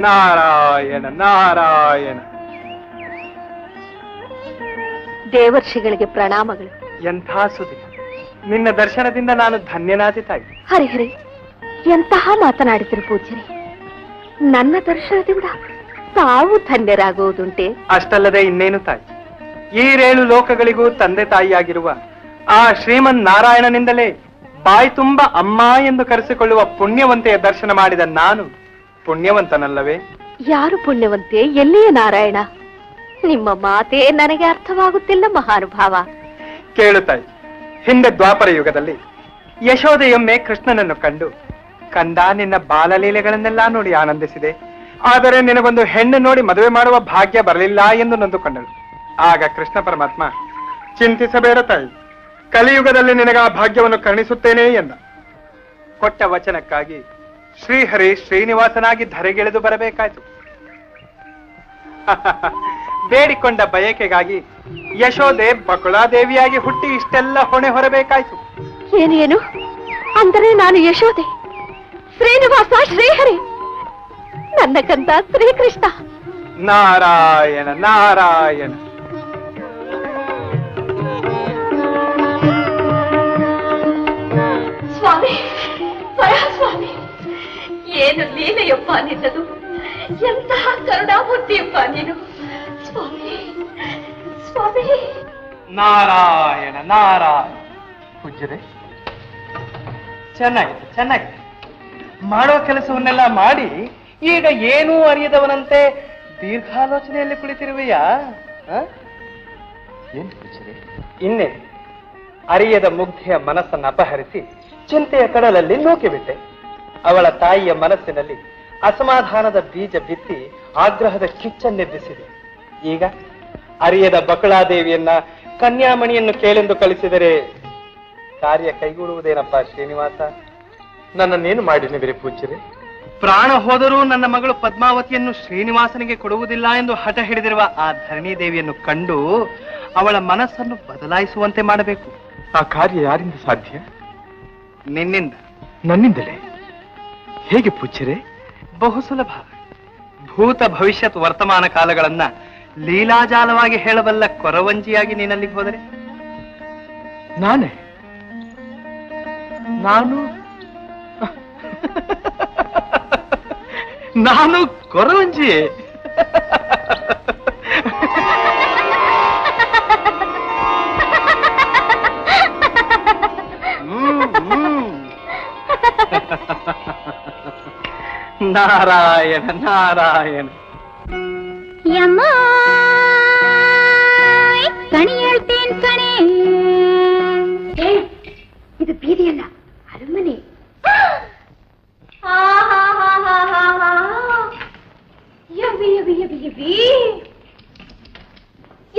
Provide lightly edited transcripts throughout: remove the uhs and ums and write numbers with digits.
ನಾರಾಯಣ ನಾರಾಯಣ. ದೇವರ್ಷಿಗಳಿಗೆ ಪ್ರಣಾಮಗಳು. ಎಂಥ ಸುದಿನ, ನಿನ್ನ ದರ್ಶನದಿಂದ ನಾನು ಧನ್ಯನಾದೆ ತಾಯಿ. ಹರಿಹರಿ, ಎಂತಹ ಮಾತನಾಡಿದ್ರು ಪೂಜ್ಯರೇ. ನನ್ನ ದರ್ಶನದಿಂದ ತಾವು ಧನ್ಯರಾಗುವುದುಂಟೆ? ಅಷ್ಟಲ್ಲದೆ ಇನ್ನೇನು ತಾಯಿ, ಈ 7 ಲೋಕಗಳಿಗೂ ತಂದೆ ತಾಯಿಯಾಗಿರುವ ಆ ಶ್ರೀಮನ್ ನಾರಾಯಣನಿಂದಲೇ ಬಾಯಿ ತುಂಬ ಅಮ್ಮ ಎಂದು ಕರೆಸಿಕೊಳ್ಳುವ ಪುಣ್ಯವಂತೆಯ ದರ್ಶನ ಮಾಡಿದ ನಾನು ಪುಣ್ಯವಂತನಲ್ಲವೇ? ಯಾರು ಪುಣ್ಯವಂತೆ? ಎಲ್ಲಿಯ ನಾರಾಯಣ? ನಿಮ್ಮ ಮಾತೇ ನನಗೆ ಅರ್ಥವಾಗುತ್ತಿಲ್ಲ ಮಹಾನುಭಾವ. ಕೇಳು ತಾಯಿ, ಹಿಂದೆ ದ್ವಾಪರ ಯುಗದಲ್ಲಿ ಯಶೋದೆಯೊಮ್ಮೆ ಕೃಷ್ಣನನ್ನು ಕಂದ ನಿನ್ನ ಬಾಲಲೀಲೆಗಳನ್ನೆಲ್ಲ ನೋಡಿ ಆನಂದಿಸಿದೆ, ಆದರೆ ನಿನಗೊಂದು ಹೆಣ್ಣು ನೋಡಿ ಮದುವೆ ಮಾಡುವ ಭಾಗ್ಯ ಬರಲಿಲ್ಲ ಎಂದು ನೊಂದುಕೊಂಡಳು. ಆಗ ಕೃಷ್ಣ ಪರಮಾತ್ಮ, ಚಿಂತಿಸಬೇಡ ತಾಯಿ, ಕಲಿಯುಗದಲ್ಲಿ ನಿನಗೆ ಆ ಭಾಗ್ಯವನ್ನು ಕರುಣಿಸುತ್ತೇನೆ ಎಂದ. ಕೊಟ್ಟ ವಚನಕ್ಕಾಗಿ ಶ್ರೀಹರಿ ಶ್ರೀನಿವಾಸನಾಗಿ ಧರೆಗಿಳಿದು ಬರಬೇಕಾಯ್ತು. ಬೇಡಿಕೊಂಡ ಬಯಕೆಗಾಗಿ ಯಶೋದೆ ಬಕುಳಾದೇವಿಯಾಗಿ ಹುಟ್ಟಿ ಇಷ್ಟೆಲ್ಲ ಹೊಣೆ ಹೊರಬೇಕಾಯ್ತು. ಏನೇನು ಅಂದರೆ ನಾನು ಯಶೋದೆ, ಶ್ರೀನಿವಾಸ ಶ್ರೀಹರಿ, ನನ್ನ ಕಂದ ಶ್ರೀಕೃಷ್ಣ. ನಾರಾಯಣ ನಾರಾಯಣ. ಸ್ವಾಮಿ, ಸ್ವಾಮಿ, ಏನು ಲೀಲೆಯಪ್ಪ ನಿನ್ನದು, ಎಂತಹ ಕರುಣಾಮೂರ್ತಿಯಪ್ಪ ನೀನು. ಸ್ವಾಮಿ ಸ್ವಾಮಿ. ನಾರಾಯಣ ನಾರಾಯಣ. ಪೂಜ್ಯರೇ, ಚೆನ್ನಾಗಿದೆ. ಮಾಡೋ ಕೆಲಸವನ್ನೆಲ್ಲ ಮಾಡಿ ಈಗ ಏನೂ ಅರಿಯದವನಂತೆ ದೀರ್ಘಾಲೋಚನೆಯಲ್ಲಿ ಕುಳಿತಿರುವೆಯಾ? ಏನು ಪೂಜ್ಯರೇ? ಇನ್ನೇ ಅರಿಯದ ಮುಗ್ಧೆಯ ಮನಸ್ಸನ್ನು ಅಪಹರಿಸಿ ಚಿಂತೆಯ ಕಡಲಲ್ಲಿ ನೂಕಿಬಿಟ್ಟೆ. ಅವಳ ತಾಯಿಯ ಮನಸ್ಸಿನಲ್ಲಿ ಅಸಮಾಧಾನದ ಬೀಜ ಬಿತ್ತಿ ಆಗ್ರಹದ ಕಿಚ್ಚನ್ನೆಬ್ಬಿಸಿದೆ. ಈಗ ಅರಿಯದ ಬಕುಳಾದೇವಿಯನ್ನ ಕನ್ಯಾಮಣಿಯನ್ನು ಕೇಳೆಂದು ಕಳಿಸಿದರೆ ಕಾರ್ಯ ಕೈಗೂಡುವುದೇನಪ್ಪ ಶ್ರೀನಿವಾಸ? ನನ್ನನ್ನೇನು ಮಾಡಿನಿವಿರಿ ಪೂಜ್ಯರೇ? ಪ್ರಾಣ ಹೋದರೂ ನನ್ನ ಮಗಳು ಪದ್ಮಾವತಿಯನ್ನು ಶ್ರೀನಿವಾಸನಿಗೆ ಕೊಡುವುದಿಲ್ಲ ಎಂದು ಹಠ ಹಿಡಿದಿರುವ ಆ ಧರಣಿ ದೇವಿಯನ್ನು ಕಂಡು ಅವಳ ಮನಸ್ಸನ್ನು ಬದಲಾಯಿಸುವಂತೆ ಮಾಡಬೇಕು. ಆ ಕಾರ್ಯ ಯಾರಿಂದ ಸಾಧ್ಯ? ನಿನ್ನಿಂದ. ನನ್ನಿಂದಲೇ? ಹೇಗೆ ಪೂಜ್ಯರೇ? ಬಹು ಸುಲಭ. ಭೂತ ಭವಿಷ್ಯತ್ ವರ್ತಮಾನ ಕಾಲಗಳನ್ನ ಲೀಲಾಜಾಲವಾಗಿ ಹೇಳಬಲ್ಲ ಕೊರವಂಜಿಯಾಗಿ ನೀನಲ್ಲಿಗೆ ಹೋದರೆ? ನಾನೇ? ನಾನು ಕೊರವಂಜಿ? ನಾರಾಯಣ ನಾರಾಯಣ. ಯಮ್ಮ ಕಣಿ ಹೇಳ್ತೇನ್ ಕಣೆ. ಇದು ಬೀದಿಯಲ್ಲ, ಅರಮನೆ.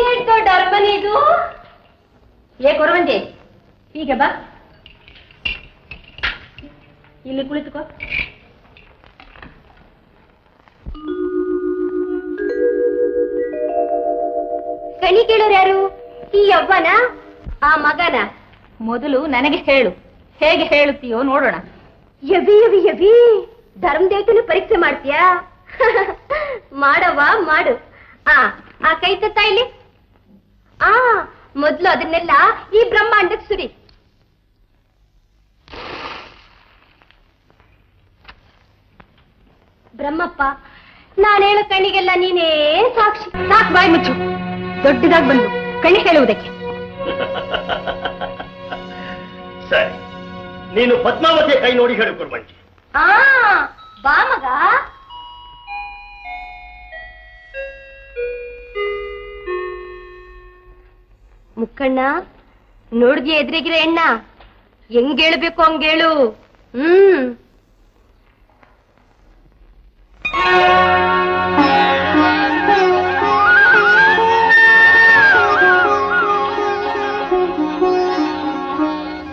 ಏನ್ ದೊಡ್ಡ ಅರಮನೆ ಇದು. ಏ ಕೊರವಂಜೆ, ಹೀಗೆ ಬಾ, ಇಲ್ಲಿ ಕುಳಿತುಕೋ. ಕಣಿ ಕೇಳೋರು ಯಾರು? ಈ ಯವ್ವನ, ಆ ಮಗನ? ಮೊದಲು ನನಗೆ ಹೇಳು, ಹೇಗೆ ಹೇಳುತ್ತೀಯೋ ನೋಡೋಣ. ಯವಿ ಧರ್ಮದೇವತನು ಪರೀಕ್ಷೆ ಮಾಡ್ತೀಯಾ? ಮಾಡವ್ವ ಮಾಡು. ಆ ಕೈ ತತ್ತ ಇಲ್ಲಿ. ಮೊದ್ಲು ಅದನ್ನೆಲ್ಲ ಈ ಬ್ರಹ್ಮಾಂಡಕ್ಕೆ ಸುರಿ. ಬ್ರಹ್ಮಪ್ಪ, ನಾನು ಹೇಳೋ ಕಣ್ಣಿಗೆಲ್ಲ ನೀನೇ ಸಾಕ್ಷಿ. ಸಾಕು, ಬಾಯಿ ಮುಚ್ಚು. ದೊಡ್ಡದಾಗಿ ಬಂದು ಕಣ್ಣಿ ಹೇಳುವುದಕ್ಕೆ. ಸರಿ, ನೀನು ಪದ್ಮಾವತಿಯ ಕೈ ನೋಡಿ ಹೇಳು ಕೊರವಂಜಿ. ಬಾ ಮಗ. ಮುಕ್ಕಣ್ಣ, ನೋಡ್ದಿ ಎದುರಿಗಿರ ಎಣ್ಣ, ಹೆಂಗ್ ಹೇಳ್ಬೇಕು ಹಂಗೇಳು.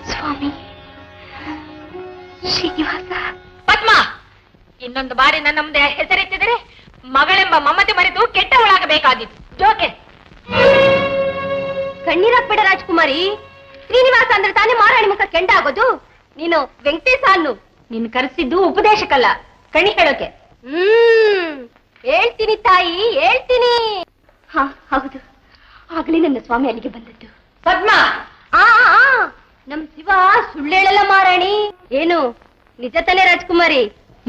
ಸ್ವಾಮಿ ಶ್ರೀನಿವಾಸ. ಪದ್ಮ, ಇನ್ನೊಂದು ಬಾರಿ ನನ್ನ ಮುಂದೆ ಹೆಸರೆತ್ತಿದರೆ ಮಗಳೆಂಬ ಮಮತೆ ಮರೆತು ಕೆಟ್ಟವಳಾಗಬೇಕಾಗಿತ್ತು. ಜೋಕೆ ಕಣ್ಣೀರಾಕ್ಬೇಡ ರಾಜ್ಕುಮಾರಿ. ಶ್ರೀನಿವಾಸ ಅಂದ್ರೆ ತಾನೇ ಮಾರಾಣಿ ಮುಖ ಕೆಂಡ ಆಗೋದು. ನೀನು ವೆಂಕಟೇಶ ಅನ್ನು. ನಿನ್ ಕರೆಸಿದ್ದು ಉಪದೇಶಕ್ಕಲ್ಲ, ಕಣಿ ಹೇಳೋಕೆ. ಹೇಳ್ತೀನಿ ತಾಯಿ, ಹೇಳ್ತೀನಿ. ಹಾ ಹೌದು, ಆಗ್ಲೇ ನನ್ನ ಸ್ವಾಮಿ ಅಲ್ಲಿಗೆ ಬಂದದ್ದು. ಪದ್ಮ, ಆ ನಮ್ ಶಿವ ಸುಳ್ಳೇಳಲ್ಲ ಮಾರಾಣಿ. ಏನು ನಿಜ ತಾನೇ ರಾಜ್ಕುಮಾರಿ?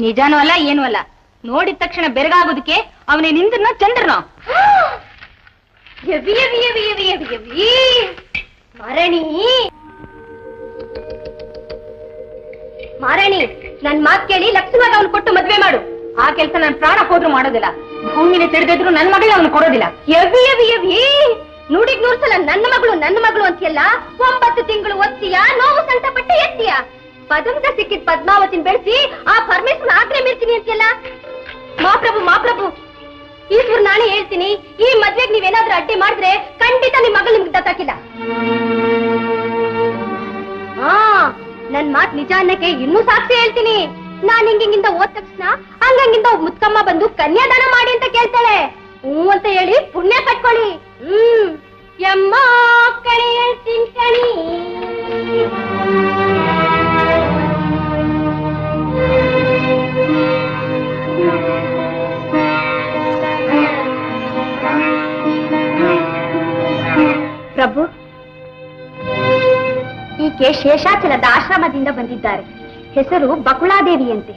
ನಿಜಾನೂ ಅಲ್ಲ ಏನೂ ಅಲ್ಲ. ನೋಡಿದ ತಕ್ಷಣ ಬೆರಗಾಗೋದಕ್ಕೆ ಅವನೇ ನಿಂದ್ರನ ಚಂದ್ರನ. ಎವಿ ಎವಿ ಎವಿ ಎವಿ ಎವಿ ಎವಿ ಮಾರಾಣಿ, ಮಾರಾಣಿ ನನ್ ಮಾತ್ ಕೇಳಿ ಲಕ್ಷ್ಮಣ ಅವನು ಕೊಟ್ಟು ಮದ್ವೆ ಮಾಡು. ಆ ಕೆಲಸ ನಾನು ಪ್ರಾಣ ಹೋದ್ರೂ ಮಾಡೋದಿಲ್ಲ. ಭೂಮಿನ ತಿಳಿದಿದ್ರು ನನ್ನ ಮಗಳು ಅವನು ಕೊಡೋದಿಲ್ಲ. ಎವಿ ಎವಿ ಎವಿ ನುಡಿಗ್ ನೂರ್ ಸಲ ನನ್ನ ಮಗಳು ಅಂತೀಯಲ್ಲ. 9 ತಿಂಗಳು ಒತ್ತಿಯ, ನೋವು ಸಂಕಟಪಟ್ಟೆ ಎತ್ತಿಯ. ಪದಮದ ಸಿಕ್ಕಿದ್ ಪದ್ಮಾವತಿನ ಬೆಳೆಸಿ ಆ ಪರಮೇಶ್ವರನ ಆಜ್ಞೆ ಮೀರ್ತೀನಿ ಅಂತೀಯಲ್ಲ. ಮಾಪ್ರಭು ಈಶ್ವರ್ ನಾನೇ ಹೇಳ್ತೀನಿ, ಈ ಮದ್ವೆಗೆ ನೀವೇನಾದ್ರೂ ಅಡ್ಡಿ ಮಾಡಿದ್ರೆ ಖಂಡಿತ ನಿಮ್ ಮಗಳು ನಿಮ್ಗೆ ದತ್ತಾಕಿಲ್ಲ. ನನ್ ಮಾತ್ ನಿಜ ಅನ್ನಕ್ಕೆ ಇನ್ನೂ ಸಾಕ್ಷಿ ಹೇಳ್ತೀನಿ. ನಾನ್ ಹಿಂಗಿಂದ ಹೋದ ತಕ್ಷಣ ಹಂಗಿಂದ ಮುತ್ಕಮ್ಮ ಬಂದು ಕನ್ಯಾದಾನ ಮಾಡಿ ಅಂತ ಕೇಳ್ತಾಳೆ. ಹ್ಞೂ ಅಂತ ಹೇಳಿ ಪುಣ್ಯ ಕಟ್ಕೊಳ್ಳಿ. ಯಮ್ಮ ಕಣಿ ಹೇಳ್ತೀನಿ ಕಣಿ. ಪ್ರಭು, ಈಕೆ ಶೇಷಾಚಲದ ಆಶ್ರಮದಿಂದ ಬಂದಿದ್ದಾರೆ. ಹೆಸರು ಬಕುಳಾದೇವಿಯಂತೆ.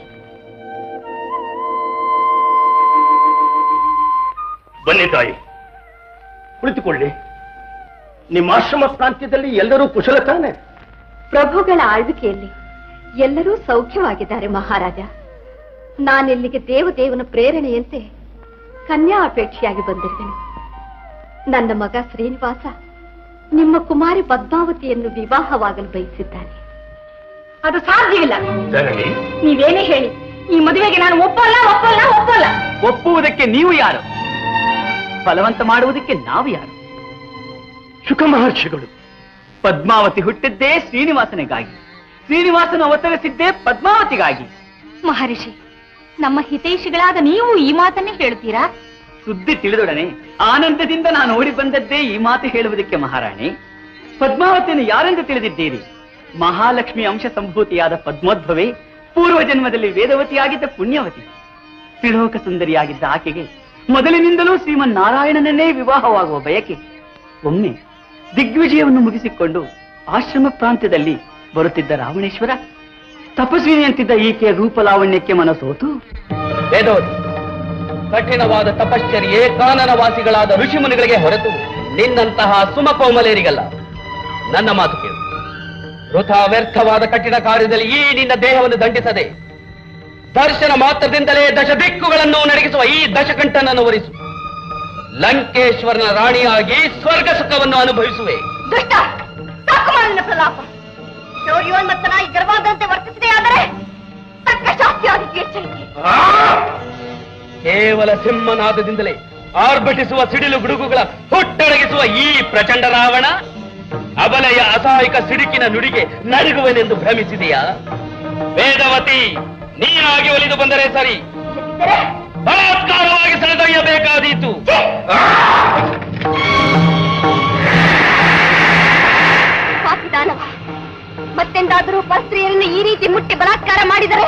ಬನ್ನಿ ತಾಯಿ, ಕುಳಿತುಕೊಳ್ಳಿ. ನಿಮ್ಮ ಆಶ್ರಮ ಪ್ರಾಂತ್ಯದಲ್ಲಿ ಎಲ್ಲರೂ ಕುಶಲ ತಾನೆ? ಪ್ರಭುಗಳ ಆಳ್ವಿಕೆಯಲ್ಲಿ ಎಲ್ಲರೂ ಸೌಖ್ಯವಾಗಿದ್ದಾರೆ ಮಹಾರಾಜ. ನಾನಿಲ್ಲಿಗೆ ದೇವದೇವನ ಪ್ರೇರಣೆಯಂತೆ ಕನ್ಯಾ ಅಪೇಕ್ಷೆಯಾಗಿ ಬಂದಿರುವೆನು. ನನ್ನ ಮಗ ಶ್ರೀನಿವಾಸ ನಿಮ್ಮ ಕುಮಾರಿ ಪದ್ಮಾವತಿಯನ್ನು ವಿವಾಹವಾಗಲು ಬಯಸಿದ್ದಾನೆ. ಅದು ಸಾಧ್ಯವಿಲ್ಲ. ಜನನಿ, ನೀವೇನೇ ಹೇಳಿ, ಈ ಮದುವೆಗೆ ನಾನು ಒಪ್ಪಲ್ಲ. ಒಪ್ಪುವುದಕ್ಕೆ ನೀವು ಯಾರು? ಬಲವಂತ ಮಾಡುವುದಕ್ಕೆ ನಾವು ಯಾರು? ಶುಕ ಮಹರ್ಷಿಗಳು. ಪದ್ಮಾವತಿ ಹುಟ್ಟಿದ್ದೇ ಶ್ರೀನಿವಾಸನಿಗಾಗಿ, ಶ್ರೀನಿವಾಸನು ಅವತರಿಸಿದ್ದೇ ಪದ್ಮಾವತಿಗಾಗಿ. ಮಹರ್ಷಿ, ನಮ್ಮ ಹಿತೈಷಿಗಳಾದ ನೀವು ಈ ಮಾತನ್ನೇ ಹೇಳುತ್ತೀರಾ? ಸುದ್ದಿ ತಿಳಿದೊಡನೆ ಆನಂದದಿಂದ ನಾನು ಓಡಿ ಬಂದದ್ದೇ ಈ ಮಾತು ಹೇಳುವುದಕ್ಕೆ ಮಹಾರಾಣಿ. ಪದ್ಮಾವತಿಯನ್ನು ಯಾರೆಂದು ತಿಳಿದಿದ್ದೀರಿ? ಮಹಾಲಕ್ಷ್ಮಿ ಅಂಶ ಸಂಭೂತಿಯಾದ ಪದ್ಮೋದ್ಭವೆ ಪೂರ್ವ ಜನ್ಮದಲ್ಲಿ ವೇದವತಿಯಾಗಿದ್ದ ಪುಣ್ಯವತಿ. ತ್ರಿಲೋಕ ಸುಂದರಿಯಾಗಿದ್ದ ಆಕೆಗೆ ಮೊದಲಿನಿಂದಲೂ ಶ್ರೀಮನ್ನಾರಾಯಣನನ್ನೇ ವಿವಾಹವಾಗುವ ಬಯಕೆ. ಒಮ್ಮೆ ದಿಗ್ವಿಜಯವನ್ನು ಮುಗಿಸಿಕೊಂಡು ಆಶ್ರಮ ಪ್ರಾಂತ್ಯದಲ್ಲಿ ಬರುತ್ತಿದ್ದ ರಾವಣೇಶ್ವರ ತಪಸ್ವಿನಿಯಂತಿದ್ದ ಈಕೆಯ ರೂಪಲಾವಣ್ಯಕ್ಕೆ ಮನಸೋತು ವೇದವತಿ, ಕಠಿಣವಾದ ತಪಶ್ಚರ್ಯೆ ಕಾನನವಾಸಿಗಳಾದ ಋಷಿಮುನಿಗಳಿಗೆ ಹೊರತು ನಿನ್ನಂತಹ ಸುಮಕೋಮಲೇರಿಗಲ್ಲ. ನನ್ನ ಮಾತು ಕೇಳು. ವೃಥಾ ವ್ಯರ್ಥವಾದ ಕಠಿಣ ಕಾರ್ಯದಲ್ಲಿ ಈ ನಿನ್ನ ದೇಹವನ್ನು ದಂಡಿಸದೆ ದರ್ಶನ ಮಾತ್ರದಿಂದಲೇ ದಶ ದಿಕ್ಕುಗಳನ್ನು ನಡಗಿಸುವ ಈ ದಶಕಂಠನನ್ನು ವರಿಸು. ಲಂಕೇಶ್ವರನ ರಾಣಿಯಾಗಿ ಸ್ವರ್ಗ ಸುಖವನ್ನು ಅನುಭವಿಸುವೆ. ದುಷ್ಟ, ಸಾಕು ಮಾಲಿನ ಪ್ರಲಾಪ. ಶೌರ್ಯೋನ್ಮತ್ತನಾಗಿ ಗರ್ವಾದಂತೆ ವರ್ತಿಸಿದೆ, ಆದರೆ ತಕ್ಕ ಶಾಸ್ತಿ ಆದಿತ್ಯ ಎಚ್ಚರಿಕೆ. ಕೇವಲ ಸಿಂಹನಾದದಿಂದಲೇ ಆರ್ಭಟಿಸುವ ಸಿಡಿಲು ಗುಡುಗುಗಳ ಹುಟ್ಟಡಗಿಸುವ ಈ ಪ್ರಚಂಡ ರಾವಣ ಅಬಲೆಯ ಅಸಹಾಯಕ ಸಿಡುಕಿನ ನುಡಿಗೆ ನಡುಗುವೆನೆಂದು ಭ್ರಮಿಸಿದೆಯಾ? ವೇದವತಿ, ನೀನಾಗಿ ಒಲಿದು ಬಂದರೆ ಸರಿ, ಬಲಾತ್ಕಾರವಾಗಿ ಸೆಳೆದೊಯ್ಯಬೇಕಾದೀತು. ಪಾಪಿದಾನವ, ಮತ್ತೆಂದಾದರೂ ಪರಸ್ತ್ರೀಯರನ್ನು ಈ ರೀತಿ ಮುಟ್ಟಿ ಬಲಾತ್ಕಾರ ಮಾಡಿದರೆ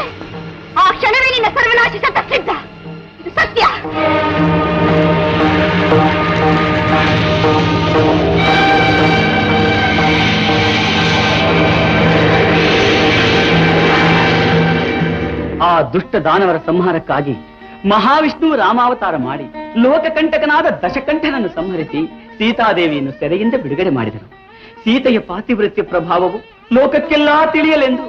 ಆ ಕ್ಷಣವೇ ನಿನ್ನ ಸರ್ವನಾಶ ಶತಸಿದ್ಧ. ಇದು ಸತ್ಯ. ಆ ದುಷ್ಟ ದಾನವರ ಸಂಹಾರಕ್ಕಾಗಿ ಮಹಾವಿಷ್ಣು ರಾಮಾವತಾರ ಮಾಡಿ ಲೋಕಕಂಟಕನಾದ ದಶಕಂಠನನ್ನು ಸಂಹರಿಸಿ ಸೀತಾದೇವಿಯನ್ನು ಸೆರೆಯಿಂದ ಬಿಡುಗಡೆ ಮಾಡಿದನು. ಸೀತೆಯ ಪಾತಿವೃತ್ಯ ಪ್ರಭಾವವು ಲೋಕಕ್ಕೆಲ್ಲಾ ತಿಳಿಯಲೆಂದು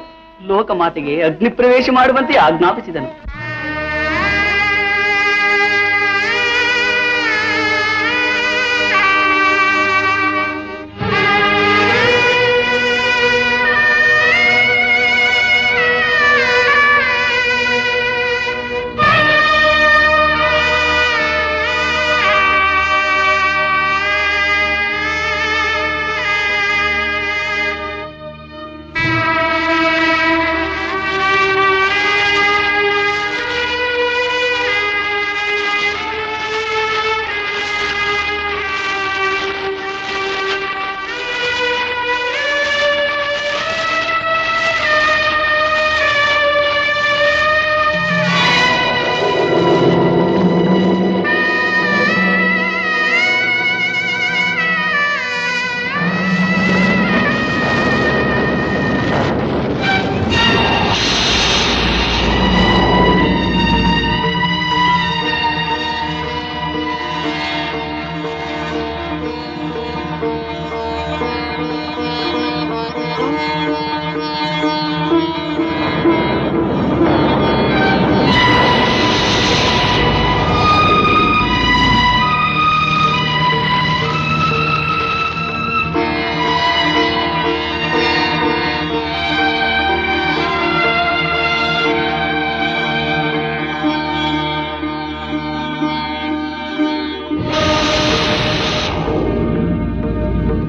ಲೋಕಮಾತೆಗೆ ಅಗ್ನಿ ಪ್ರವೇಶ ಮಾಡುವಂತೆ ಆಜ್ಞಾಪಿಸಿದನು.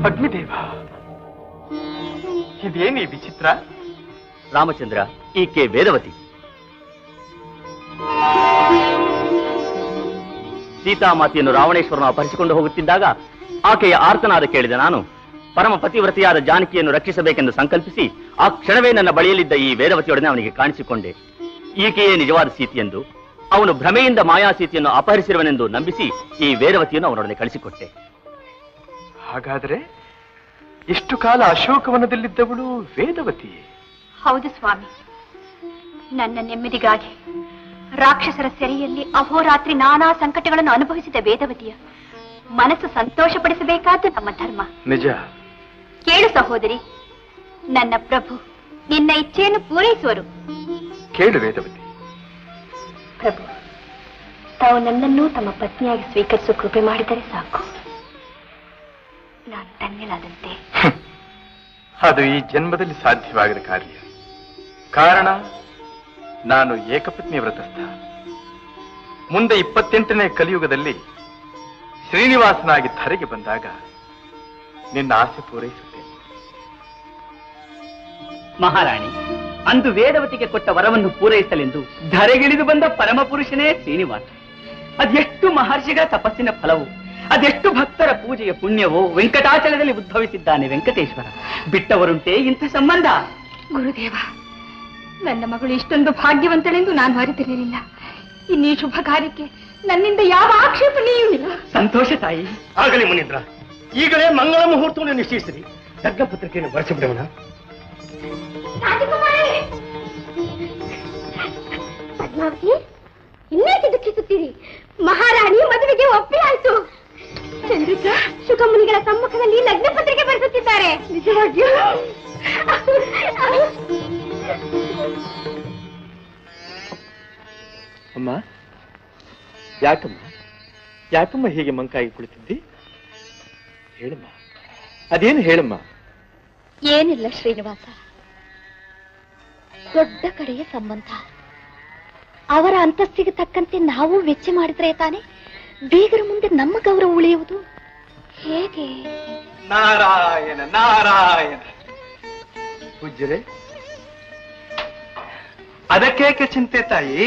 ಅಗ್ನಿದೇವ, ಇದೇನು ಈ ವಿಚಿತ್ರ? ರಾಮಚಂದ್ರ, ಈಕೆ ವೇದವತಿ. ಸೀತಾಮಾತೆಯನ್ನು ರಾವಣೇಶ್ವರನು ಅಪಹರಿಸಿಕೊಂಡು ಹೋಗುತ್ತಿದ್ದಾಗ ಆಕೆಯ ಆರ್ತನಾದ ಕೇಳಿದ ನಾನು ಪರಮ ಪತಿವ್ರತಿಯಾದ ಜಾನಕಿಯನ್ನು ರಕ್ಷಿಸಬೇಕೆಂದು ಸಂಕಲ್ಪಿಸಿ ಆ ಕ್ಷಣವೇ ನನ್ನ ಬಳಿಯಲ್ಲಿದ್ದ ಈ ವೇದವತಿಯೊಡನೆ ಅವನಿಗೆ ಕಾಣಿಸಿಕೊಂಡೆ. ಈಕೆಯೇ ನಿಜವಾದ ಸೀತೆಯೆಂದು, ಅವನು ಭ್ರಮೆಯಿಂದ ಮಾಯಾ ಸೀತೆಯನ್ನು ಅಪಹರಿಸಿರುವನೆಂದು ನಂಬಿಸಿ ಈ ವೇದವತಿಯನ್ನು ಅವನೊಡನೆ ಕಳಿಸಿಕೊಟ್ಟೆ. ಹಾಗಾದ್ರೆ ಇಷ್ಟು ಕಾಲ ಅಶೋಕವನದಲ್ಲಿದ್ದವಳು ವೇದವತಿ? ಹೌದು ಸ್ವಾಮಿ. ನನ್ನ ನೆಮ್ಮದಿಗಾಗಿ ರಾಕ್ಷಸರ ಸೆರೆಯಲ್ಲಿ ಅಹೋರಾತ್ರಿ ನಾನಾ ಸಂಕಟಗಳನ್ನು ಅನುಭವಿಸಿದ ವೇದವತಿಯ ಮನಸ್ಸು ಸಂತೋಷಪಡಿಸಬೇಕಾದ್ದು ನಮ್ಮ ಧರ್ಮ. ನಿಜ. ಕೇಳು ಸಹೋದರಿ, ನನ್ನ ಪ್ರಭು ನಿನ್ನ ಇಚ್ಛೆಯನ್ನು ಪೂರೈಸುವರು. ಕೇಳು ವೇದವತಿ. ಪ್ರಭು, ತಾವು ನನ್ನನ್ನು ತಮ್ಮ ಪತ್ನಿಯಾಗಿ ಸ್ವೀಕರಿಸುವ ಕೃಪೆ ಮಾಡಿದರೆ ಸಾಕು. ನಾನು ಧನ್ಯನಾದಂತೆ. ಅದು ಈ ಜನ್ಮದಲ್ಲಿ ಸಾಧ್ಯವಾಗದ ಕಾರ್ಯ. ಕಾರಣ, ನಾನು ಏಕಪತ್ನಿ ವ್ರತಸ್ಥ. ಮುಂದೆ 28ನೇ ಕಲಿಯುಗದಲ್ಲಿ ಶ್ರೀನಿವಾಸನಾಗಿ ಧರೆಗೆ ಬಂದಾಗ ನಿನ್ನ ಆಸೆ ಪೂರೈಸುತ್ತೇನೆ. ಮಹಾರಾಣಿ, ಅಂದು ವೇದವತಿಗೆ ಕೊಟ್ಟ ವರವನ್ನು ಪೂರೈಸಲೆಂದು ಧರೆಗಿಳಿದು ಬಂದ ಪರಮ ಪುರುಷನೇ ಶ್ರೀನಿವಾಸ. ಅದೆಷ್ಟು ಮಹರ್ಷಿಗಳ ತಪಸ್ಸಿನ ಫಲವು, ಅದೆಷ್ಟು ಭಕ್ತರ ಪೂಜೆಯ ಪುಣ್ಯವೋ. ವೆಂಕಟಾಚಲದಲ್ಲಿ ಉದ್ಭವಿಸಿದ್ದಾನೆ ವೆಂಕಟೇಶ್ವರ. ಬಿಟ್ಟವರುಂಟೆ ಇಂಥ ಸಂಬಂಧ? ಗುರುದೇವ, ನನ್ನ ಮಗಳು ಇಷ್ಟೊಂದು ಭಾಗ್ಯವಂತಳೆಂದು ನಾನು ಅರಿತಿರಲಿಲ್ಲ. ಇನ್ನೀ ಶುಭ ಕಾರ್ಯಕ್ಕೆ ನನ್ನಿಂದ ಯಾವ ಆಕ್ಷೇಪಣೆಯೂ ಇಲ್ಲ. ಸಂತೋಷ ತಾಯಿ. ಆಗಲಿ ಮುನೀಂದ್ರ, ಈಗಲೇ ಮಂಗಳ ಮುಹೂರ್ತವನ್ನು ನಿಶ್ಚಯಿಸಿರಿ. ಲಗ್ನ ಪತ್ರಿಕೆಯನ್ನು ಬರೆಸಿಬಿಡೋಣ. ಪದ್ಮಾವತಿ, ಇನ್ನೇಕೆ ದುಃಖಿಸುತ್ತೀರಿ? ಮಹಾರಾಣಿ ಮದುವೆಗೆ ಒಪ್ಪಿ ಆಯ್ತು. ಚಂದ್ರಿಕಾ ಶುಕಮುನಿಗಳ ಸಮ್ಮುಖದಲ್ಲಿ ಲಗ್ನ ಪತ್ರಿಕೆ ಬರೆಸುತ್ತಿದ್ದಾರೆ. ನಿಜವಾಗಿಯೂ? ಅಮ್ಮ, ಯಾಕಮ್ಮ ಹೀಗೆ ಮಂಕಾಗಿ ಕುಳಿತಿದ್ದಿ? ಹೇಳಮ್ಮ, ಅದೇನು ಹೇಳಮ್ಮ. ಏನಿಲ್ಲ ಶ್ರೀನಿವಾಸ, ದೊಡ್ಡ ಕಡೆಯ ಸಂಬಂಧ. ಅವರ ಅಂತಸ್ತಿಗೆ ತಕ್ಕಂತೆ ನಾವು ವೆಚ್ಚ ಮಾಡಿದ್ರೆ ತಾನೆ ಬೀಗರ ಮುಂದೆ ನಮ್ಮ ಗೌರವ ಉಳಿಯುವುದು. ಹೇಗೆ? ನಾರಾಯಣ ನಾರಾಯಣ. ಪೂಜ್ಯರೇ, ಅದಕ್ಕೇಕೆ ಚಿಂತೆ ತಾಯಿ?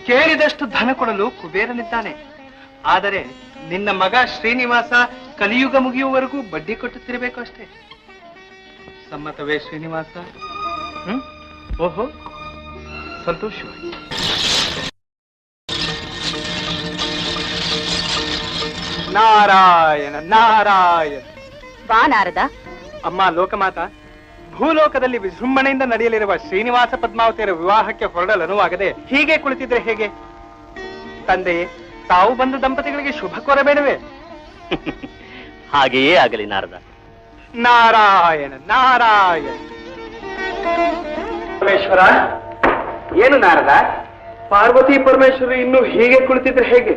ಕೇಳಿದಷ್ಟು ಧನ ಕೊಡಲು ಕುಬೇರನಿದ್ದಾನೆ. ಆದರೆ ನಿನ್ನ ಮಗ ಶ್ರೀನಿವಾಸ ಕಲಿಯುಗ ಮುಗಿಯುವವರೆಗೂ ಬಡ್ಡಿ ಕೊಟ್ಟುತ್ತಿರಬೇಕು ಅಷ್ಟೇ. ಸಮ್ಮತವೇ ಶ್ರೀನಿವಾಸ? ಓಹೋ, ಸಂತೋಷವಾಗಿ. ನಾರಾಯಣ ನಾರಾಯಣ. ಬಾ ನಾರದ. ಅಮ್ಮ ಲೋಕಮಾತ, ಭೂಲೋಕದಲ್ಲಿ ವಿಜೃಂಭಣೆಯಿಂದ ನಡೆಯಲಿರುವ ಶ್ರೀನಿವಾಸ ಪದ್ಮಾವತಿಯರ ವಿವಾಹಕ್ಕೆ ಹೊರಡಲು ಅನುವಾಗದೆ ಹೀಗೆ ಕುಳಿತಿದ್ರೆ ಹೇಗೆ? ತಂದೆಯೇ, ತಾವು ಬಂದ ದಂಪತಿಗಳಿಗೆ ಶುಭ ಕೋರಬೇಡವೇ? ಹಾಗೆಯೇ ಆಗಲಿ ನಾರದ. ನಾರಾಯಣ ನಾರಾಯಣ. ಪರಮೇಶ್ವರ, ಏನು ನಾರದ? ಪಾರ್ವತಿ ಪರಮೇಶ್ವರಿ ಇನ್ನೂ ಹೀಗೆ ಕುಳಿತಿದ್ರೆ ಹೇಗೆ?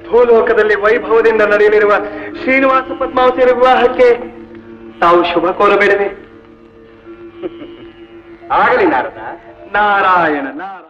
ಭೂಲೋಕದಲ್ಲಿ ವೈಭವದಿಂದ ನಡೆಯಲಿರುವ ಶ್ರೀನಿವಾಸ ಪದ್ಮಾವತಿಯರ ವಿವಾಹಕ್ಕೆ ತಾವು ಶುಭ ಕೋರಬೇಡವೇ? ಆಗಲಿ ನಾರದ. ನಾರಾಯಣ ನಾರಾಯಣ.